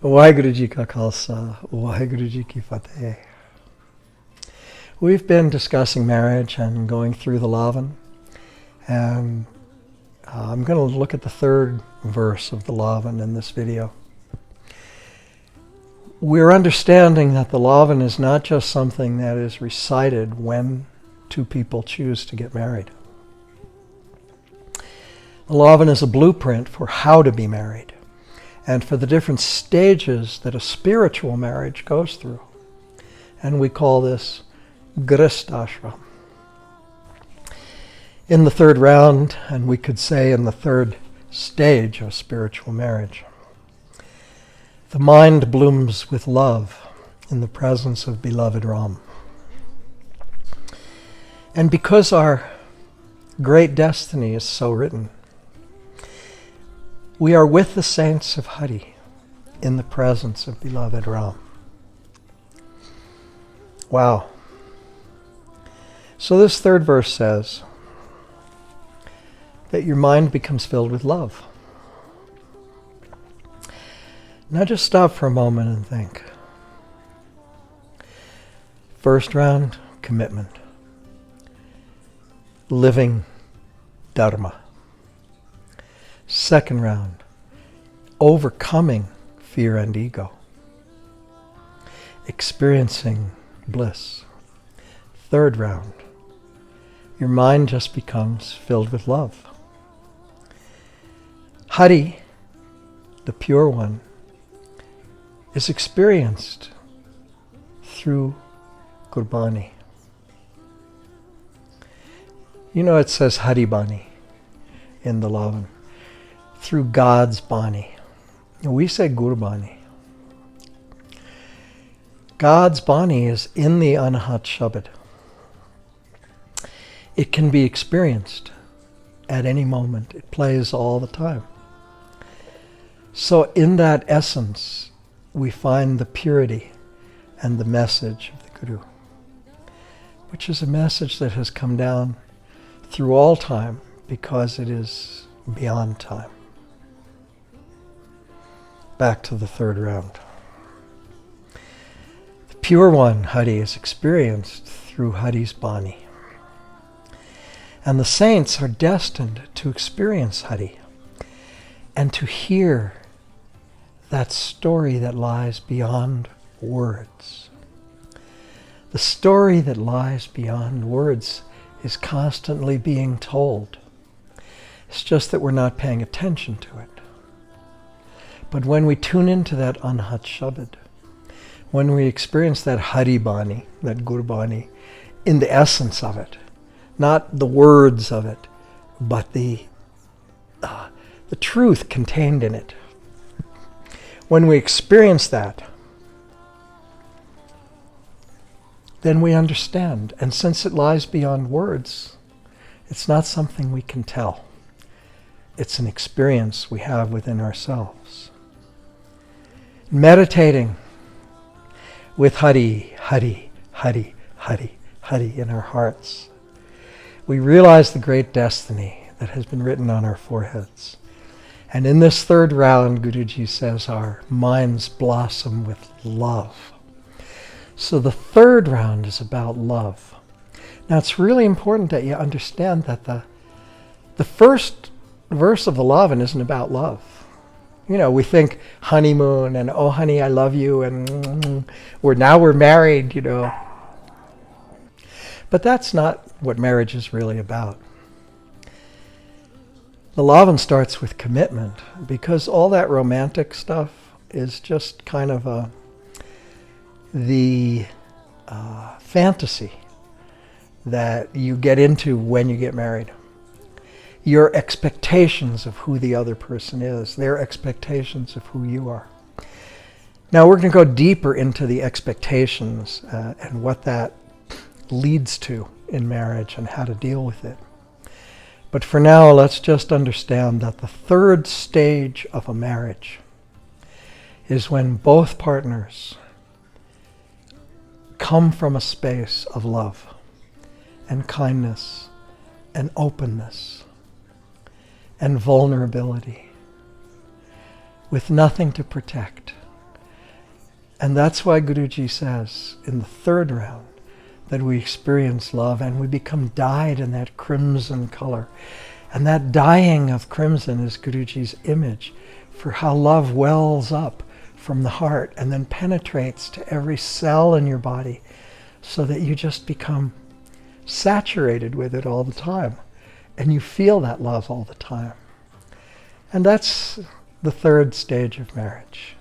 Waheguru Ji Ka Khalsa, Waheguru Ji Ki Fateh. We've been discussing marriage and going through the Lavan, and I'm going to look at the third verse of the Lavan in this video. We're understanding that the Lavan is not just something that is recited when two people choose to get married. The Lavan is a blueprint for how to be married and for the different stages that a spiritual marriage goes through. And we call this Grihasthashram. In the third round, and we could say in the third stage of spiritual marriage, the mind blooms with love in the presence of beloved Ram. And because our great destiny is so written, we are with the saints of Hari in the presence of beloved Ram. Wow. So this third verse says that your mind becomes filled with love. Now just stop for a moment and think. First round, commitment. Living dharma. Second round, overcoming fear and ego. Experiencing bliss. Third round, your mind just becomes filled with love. Hari, the pure one, is experienced through Gurbani. You know, it says Hari Bani in the Lavan. Through God's Bani. We say Gurbani. God's Bani is in the Anahat Shabad. It can be experienced at any moment. It plays all the time. So in that essence, we find the purity and the message of the Guru, which is a message that has come down through all time because it is beyond time. Back to the third round. The pure one, Hari, is experienced through Hari's Bani. And the saints are destined to experience Hari and to hear that story that lies beyond words. The story that lies beyond words is constantly being told. It's just that we're not paying attention to it. But when we tune into that Anhat Shabad, when we experience that Hari Bani, that Gurbani, in the essence of it, not the words of it, but the truth contained in it. When we experience that, then we understand. And since it lies beyond words, it's not something we can tell. It's an experience we have within ourselves. Meditating with Hari, Hari, Hari, Hari, Hari in our hearts, we realize the great destiny that has been written on our foreheads. And in this third round, Guruji says, our minds blossom with love. So the third round is about love. Now it's really important that you understand that the first verse of the Lavan isn't about love. You know, we think honeymoon and, oh honey, I love you, and we're married, you know. But that's not what marriage is really about. The Lavan starts with commitment, because all that romantic stuff is just kind of the fantasy that you get into when you get married. Your expectations of who the other person is, their expectations of who you are. Now we're going to go deeper into the expectations and what that leads to in marriage and how to deal with it. But for now, let's just understand that the third stage of a marriage is when both partners come from a space of love and kindness and openness and vulnerability, with nothing to protect, And that's why Guruji says in the third round that we experience love and we become dyed in that crimson color. And that dyeing of crimson is Guruji's image for how love wells up from the heart and then penetrates to every cell in your body so that you just become saturated with it all the time. And you feel that love all the time. And that's the third stage of marriage.